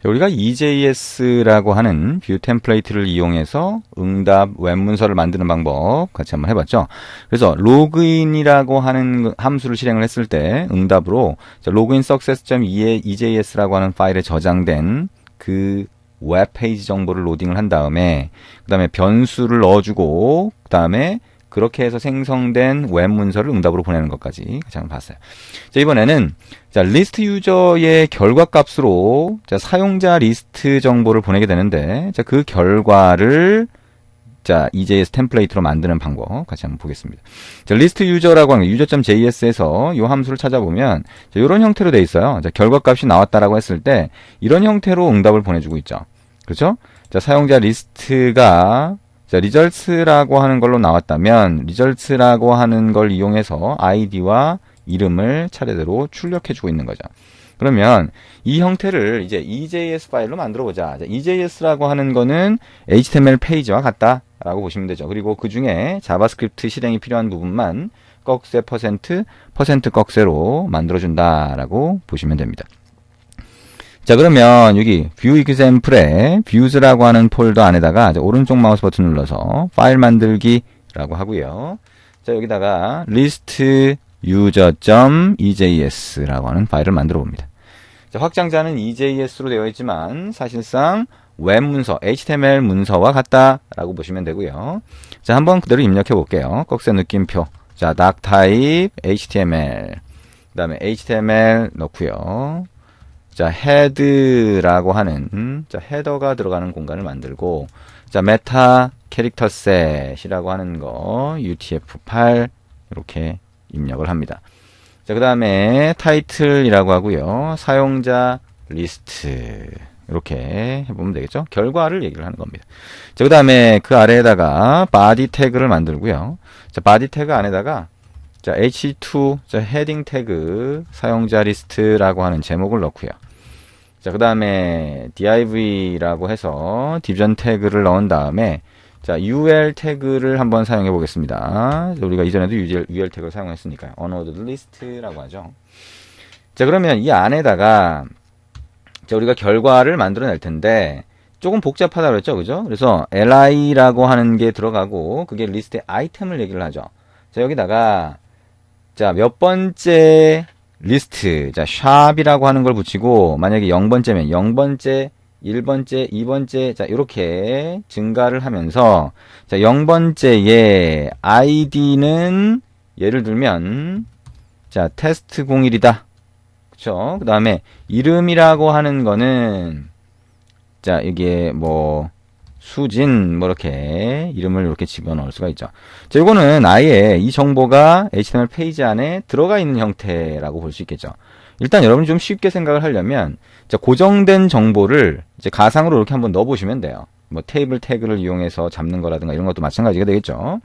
우리가 EJS라고 하는 뷰 템플레이트를 이용해서 응답 웹문서를 만드는 방법 같이 한번 해봤죠. 그래서 로그인이라고 하는 함수를 실행을 했을 때 응답으로 login success.ejs라고 하는 파일에 저장된 그 웹페이지 정보를 로딩을 한 다음에 그 다음에 변수를 넣어주고 그 다음에 그렇게 해서 생성된 웹 문서를 응답으로 보내는 것까지 같이 한번 봤어요. 자, 이번에는 리스트 유저의 결과 값으로 사용자 리스트 정보를 보내게 되는데 그 결과를 EJS 템플레이트로 만드는 방법 같이 한번 보겠습니다. 리스트 유저라고 하는 user.js에서 이 함수를 찾아보면 이런 형태로 되어 있어요. 결과 값이 나왔다라고 했을 때 이런 형태로 응답을 보내주고 있죠. 그렇죠? 사용자 리스트가 results라고 하는 걸로 나왔다면 results라고 하는 걸 이용해서 아이디와 이름을 차례대로 출력해주고 있는 거죠. 그러면 이 형태를 이제 EJS 파일로 만들어 보자. EJS라고 하는 거는 HTML 페이지와 같다라고 보시면 되죠. 그리고 그 중에 자바스크립트 실행이 필요한 부분만 꺽쇠 퍼센트 꺽쇠로 만들어준다라고 보시면 됩니다. 자, 그러면 여기 뷰 example에 views라고 하는 폴더 안에다가 오른쪽 마우스 버튼 눌러서 파일 만들기라고 하고요. 자, 여기다가 list user.ejs라고 하는 파일을 만들어 봅니다. 자, 확장자는 EJS로 되어 있지만 사실상 웹 문서, HTML 문서와 같다라고 보시면 되고요. 자, 한번 그대로 입력해 볼게요. 꺽쇠 느낌표. 자, doc type HTML. 그 다음에 HTML 넣고요. 자, 헤드라고 하는 헤더가 들어가는 공간을 만들고, 자, 메타 캐릭터 셋이라고 하는 거 UTF-8 이렇게 입력을 합니다. 자, 그 다음에 타이틀이라고 하고요. 사용자 리스트 이렇게 해보면 되겠죠. 결과를 얘기를 하는 겁니다. 자, 그 다음에 그 아래에다가 바디 태그를 만들고요. 자, 바디 태그 안에다가 자, H2 헤딩 태그 사용자 리스트라고 하는 제목을 넣고요. 자, 그 다음에 div라고 해서 디비전 태그를 넣은 다음에 자, UL 태그를 한번 사용해 보겠습니다. 우리가 이전에도 UL 태그를 사용했으니까요. unordered list라고 하죠. 자, 그러면 이 안에다가 자, 우리가 결과를 만들어낼 텐데 조금 복잡하다고 그랬죠, 그죠? 그래서 li라고 하는 게 들어가고 그게 리스트의 아이템을 얘기를 하죠. 자, 여기다가 자, 몇 번째 리스트, 자, 샵이라고 하는 걸 붙이고, 만약에 0번째면 0번째, 1번째, 2번째, 자, 이렇게 증가를 하면서, 자, 0번째의 아이디는, 예를 들면, 자, test01이다. 그쵸? 그 다음에, 이름이라고 하는 거는, 자, 이게 수진, 이렇게, 이름을 이렇게 집어넣을 수가 있죠. 자, 이거는 아예 이 정보가 HTML 페이지 안에 들어가 있는 형태라고 볼 수 있겠죠. 일단 여러분이 좀 쉽게 생각을 하려면, 자, 고정된 정보를 이제 가상으로 이렇게 한번 넣어보시면 돼요. 테이블 태그를 이용해서 잡는 거라든가 이런 것도 마찬가지가 되겠죠.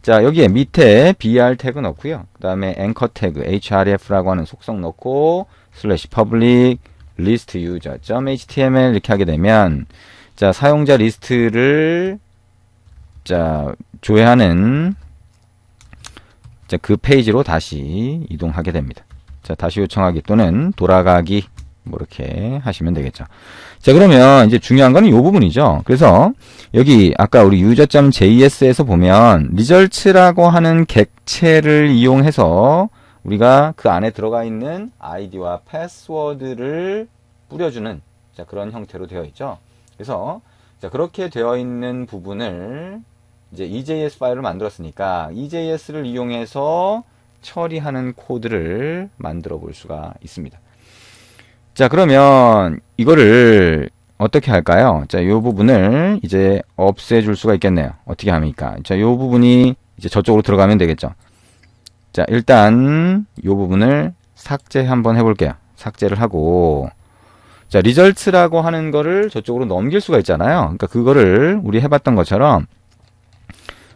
자, 여기에 밑에 br 태그 넣고요. 그 다음에 앵커 태그, href라고 하는 속성 넣고, /public, list user.html 이렇게 하게 되면, 자, 사용자 리스트를 자, 조회하는 자, 그 페이지로 다시 이동하게 됩니다. 자, 다시 요청하기 또는 돌아가기 이렇게 하시면 되겠죠. 자, 그러면 이제 중요한 거는 이 부분이죠. 그래서 여기 아까 우리 user.js에서 보면 results라고 하는 객체를 이용해서 우리가 그 안에 들어가 있는 아이디와 패스워드를 뿌려주는 자, 그런 형태로 되어 있죠. 그래서 자, 그렇게 되어 있는 부분을 이제 EJS 파일을 만들었으니까 EJS를 이용해서 처리하는 코드를 만들어 볼 수가 있습니다. 자, 그러면 이거를 어떻게 할까요? 자, 이 부분을 이제 없애줄 수가 있겠네요. 어떻게 합니까? 자, 이 부분이 이제 저쪽으로 들어가면 되겠죠. 자, 일단 이 부분을 삭제 한번 해볼게요. 삭제를 하고 자, results라고 하는 거를 저쪽으로 넘길 수가 있잖아요. 그러니까 그거를 우리 해봤던 것처럼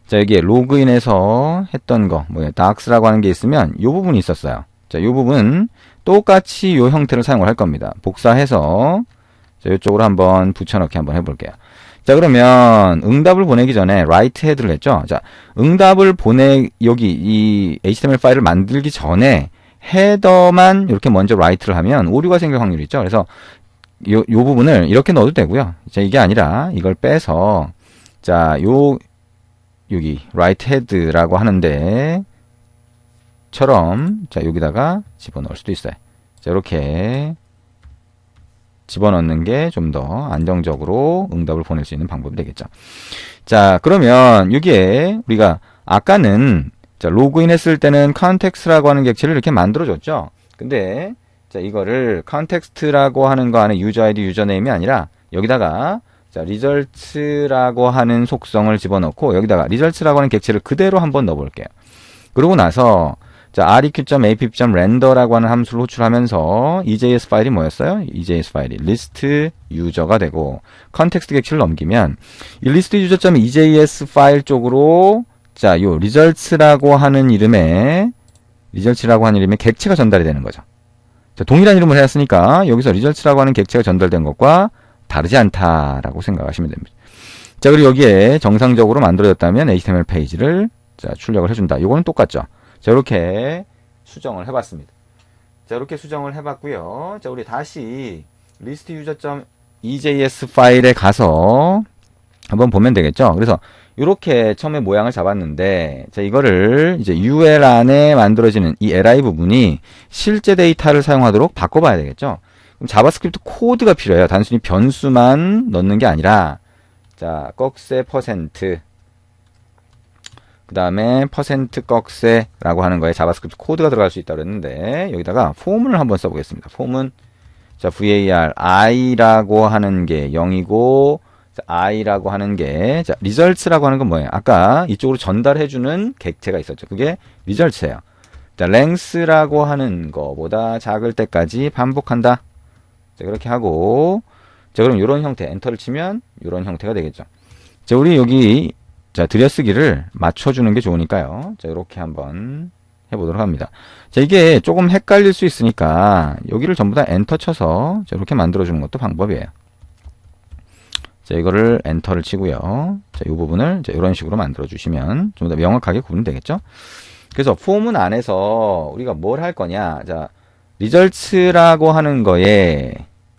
자, 여기에 로그인해서 했던 거, docs라고 하는 게 있으면 이 부분이 있었어요. 자, 이 부분 똑같이 이 형태를 사용을 할 겁니다. 복사해서 자, 이쪽으로 한번 붙여넣기 한번 해볼게요. 자, 그러면 응답을 보내기 전에 write head를 했죠. 자, 응답을 여기 이 HTML 파일을 만들기 전에 헤더만 이렇게 먼저 write를 하면 오류가 생길 확률이 있죠. 그래서 요 부분을 이렇게 넣어도 되고요. 자, 이게 아니라 이걸 빼서 자, 여기 right head라고 하는데 처럼 자, 여기다가 집어넣을 수도 있어요. 자, 이렇게 집어넣는 게 좀 더 안정적으로 응답을 보낼 수 있는 방법이 되겠죠. 자, 그러면 여기에 우리가 아까는 자, 로그인 했을 때는 context라고 하는 객체를 이렇게 만들어줬죠. 근데 자, 이거를 context라고 하는 거 안에 user ID, 유저네임이 아니라 여기다가 자, results라고 하는 속성을 집어넣고 여기다가 results라고 하는 객체를 그대로 한번 넣어볼게요. 그러고 나서 자, req.app.render라고 하는 함수를 호출하면서 EJS 파일이 뭐였어요? EJS 파일이 list user가 되고 컨텍스트 객체를 넘기면 이 list user.ejs 파일 쪽으로 자, 요 results라고 하는 이름의 객체가 전달이 되는 거죠. 자, 동일한 이름을 해놨으니까 여기서 results라고 하는 객체가 전달된 것과 다르지 않다라고 생각하시면 됩니다. 자, 그리고 여기에 정상적으로 만들어졌다면 HTML 페이지를 자, 출력을 해준다. 요거는 똑같죠. 자, 이렇게 수정을 해봤습니다. 자, 이렇게 수정을 해봤고요. 자, 우리 다시 list user.ejs 파일에 가서 한번 보면 되겠죠. 그래서 이렇게 처음에 모양을 잡았는데, 자, 이거를 이제 UL 안에 만들어지는 이 li 부분이 실제 데이터를 사용하도록 바꿔봐야 되겠죠. 그럼 자바스크립트 코드가 필요해요. 단순히 변수만 넣는 게 아니라, 자, 꺽쇠 %, 그 다음에 %꺽쇠라고 하는 거에 자바스크립트 코드가 들어갈 수 있다고 그랬는데, 여기다가 폼을 한번 써보겠습니다. 폼은, 자, var, i라고 하는 게 0이고, 자, i라고 하는 게, 자, results라고 하는 건 뭐예요? 아까 이쪽으로 전달해주는 객체가 있었죠. 그게 results예요. 자, length라고 하는 거보다 작을 때까지 반복한다. 자, 그렇게 하고, 자, 그럼 이런 형태, 엔터를 치면 이런 형태가 되겠죠. 자, 우리 여기, 자, 들여쓰기를 맞춰주는 게 좋으니까요. 자, 이렇게 한번 해보도록 합니다. 자, 이게 조금 헷갈릴 수 있으니까 여기를 전부 다 엔터 쳐서 자, 이렇게 만들어주는 것도 방법이에요. 자, 이거를 엔터를 치고요. 자, 이 부분을 자, 이런 식으로 만들어주시면 좀 더 명확하게 구분되겠죠? 그래서 폼은 안에서 우리가 뭘 할 거냐. 자, results라고 하는 거에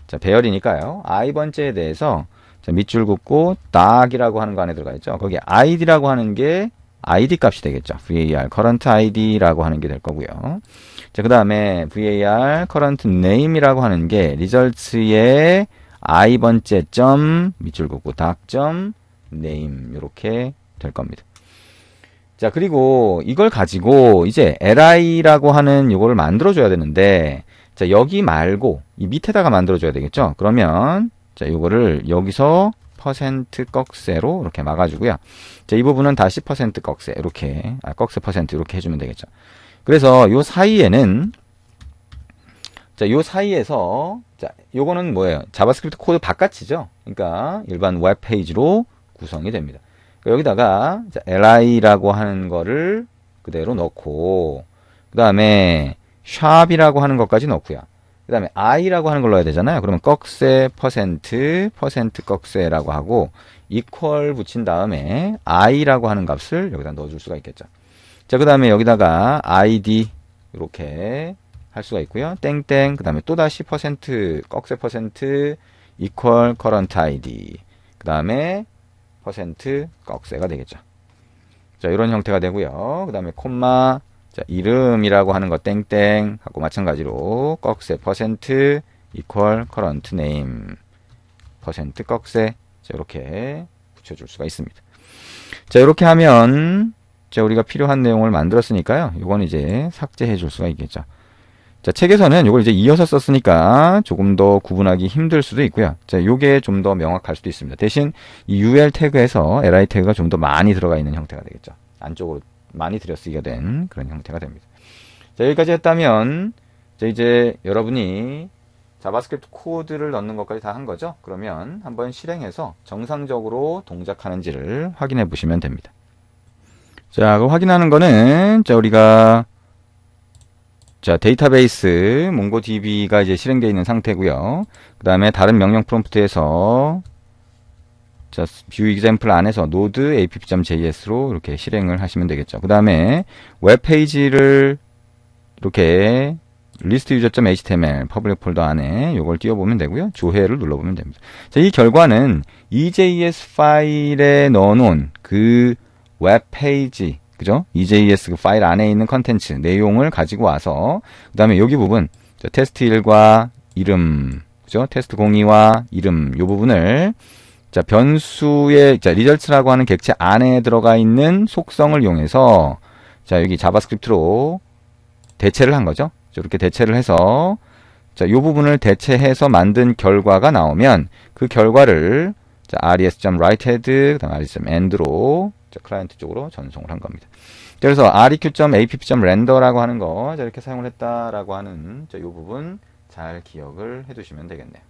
자, 배열이니까요. i번째에 대해서 자, 밑줄 긋고 dar이라고 하는 거 안에 들어가 있죠. 거기 id라고 하는 게 id 값이 되겠죠. var current id라고 하는 게 될 거고요. 자, 그 다음에 var current name이라고 하는 게 results의 i번째 점 밑줄 긋고 닭점 name 이렇게 될 겁니다. 자, 그리고 이걸 가지고 이제 li라고 하는 요거를 만들어 줘야 되는데 자, 여기 말고 이 밑에다가 만들어 줘야 되겠죠. 그러면 자, 요거를 여기서 %꺽쇠로 이렇게 막아주고요. 자, 이 부분은 다시 %꺽쇠 이렇게 꺽쇠 % 이렇게 해주면 되겠죠. 그래서 요 사이에는 자, 요 사이에서 자, 요거는 뭐예요? 자바스크립트 코드 바깥이죠. 그러니까 일반 웹 페이지로 구성이 됩니다. 여기다가 자, li라고 하는 거를 그대로 넣고 그 다음에 샵이라고 하는 것까지 넣고요. 그 다음에 i라고 하는 걸 넣어야 되잖아요. 그러면 꺽쇠 % 꺽쇠라고 하고 equal 붙인 다음에 i라고 하는 값을 여기다 넣어줄 수가 있겠죠. 자, 그 다음에 여기다가 id 이렇게 할 수가 있고요. 땡땡 그 다음에 또다시 꺽쇠 % equal current id 그 다음에 %꺽쇠가 되겠죠. 자, 이런 형태가 되고요. 그 다음에 콤마 자, 이름이라고 하는 거 땡땡 하고 마찬가지로 꺽쇠 % equal current name %꺽쇠 자, 이렇게 붙여줄 수가 있습니다. 자, 이렇게 하면 자, 우리가 필요한 내용을 만들었으니까요. 이건 이제 삭제해 줄 수가 있겠죠. 자, 책에서는 이걸 이제 이어서 썼으니까 조금 더 구분하기 힘들 수도 있고요. 자, 요게 좀 더 명확할 수도 있습니다. 대신 이 UL 태그에서 li 태그가 좀 더 많이 들어가 있는 형태가 되겠죠. 안쪽으로 많이 들여쓰기가 된 그런 형태가 됩니다. 자, 여기까지 했다면 자, 이제 여러분이 자바스크립트 코드를 넣는 것까지 다 한 거죠. 그러면 한번 실행해서 정상적으로 동작하는지를 확인해 보시면 됩니다. 자, 그 확인하는 거는 자, 우리가 자, 데이터베이스 몽고DB가 이제 실행되어 있는 상태고요. 그 다음에 다른 명령 프롬프트에서 자, 뷰 example 안에서 node app.js로 이렇게 실행을 하시면 되겠죠. 그 다음에 웹페이지를 이렇게 list user.html 퍼블릭 폴더 안에 요걸 띄워보면 되고요. 조회를 눌러보면 됩니다. 자, 이 결과는 EJS 파일에 넣어놓은 그 웹페이지, 그죠? EJS 그 파일 안에 있는 컨텐츠, 내용을 가지고 와서, 그 다음에 여기 부분, 자, 테스트1과 이름, 그죠? 테스트 02와 이름, 요 부분을, 자, 변수의, 자, results라고 하는 객체 안에 들어가 있는 속성을 이용해서, 자, 여기 자바스크립트로 대체를 한 거죠. 이렇게 대체를 해서, 자, 요 부분을 대체해서 만든 결과가 나오면, 그 결과를, 자, res.writehead, 그 다음 res.end로, 자, 클라이언트 쪽으로 전송을 한 겁니다. 그래서 req.app.render라고 하는 거, 자, 이렇게 사용을 했다라고 하는, 자, 요 부분 잘 기억을 해 두시면 되겠네요.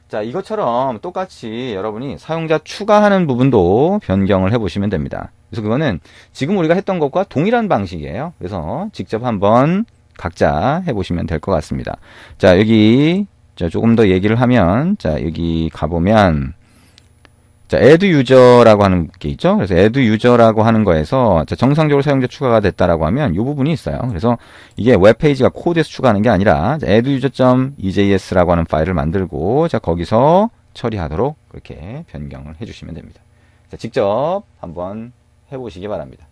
자, 이것처럼 똑같이 여러분이 사용자 추가하는 부분도 변경을 해 보시면 됩니다. 그래서 그거는 지금 우리가 했던 것과 동일한 방식이에요. 그래서 직접 한번 각자 해 보시면 될 것 같습니다. 자, 여기 자, 조금 더 얘기를 하면, 자, 여기 가보면, 자, add user라고 하는 게 있죠. 그래서 add user라고 하는 거에서, 자, 정상적으로 사용자 추가가 됐다라고 하면 이 부분이 있어요. 그래서 이게 웹페이지가 코드에서 추가하는 게 아니라, 자, add user.ejs라고 하는 파일을 만들고, 자, 거기서 처리하도록 그렇게 변경을 해주시면 됩니다. 자, 직접 한번 해보시기 바랍니다.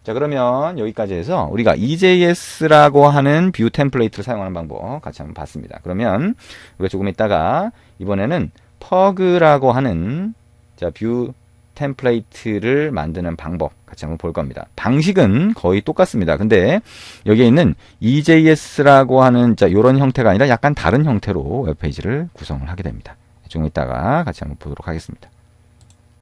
자, 그러면 여기까지 해서 우리가 EJS라고 하는 뷰 템플레이트를 사용하는 방법 같이 한번 봤습니다. 그러면 우리가 조금 있다가 이번에는 퍼그라고 하는, 자, 뷰 템플레이트를 만드는 방법 같이 한번 볼 겁니다. 방식은 거의 똑같습니다. 근데 여기에 있는 EJS라고 하는, 자, 요런 형태가 아니라 약간 다른 형태로 웹페이지를 구성을 하게 됩니다. 조금 있다가 같이 한번 보도록 하겠습니다.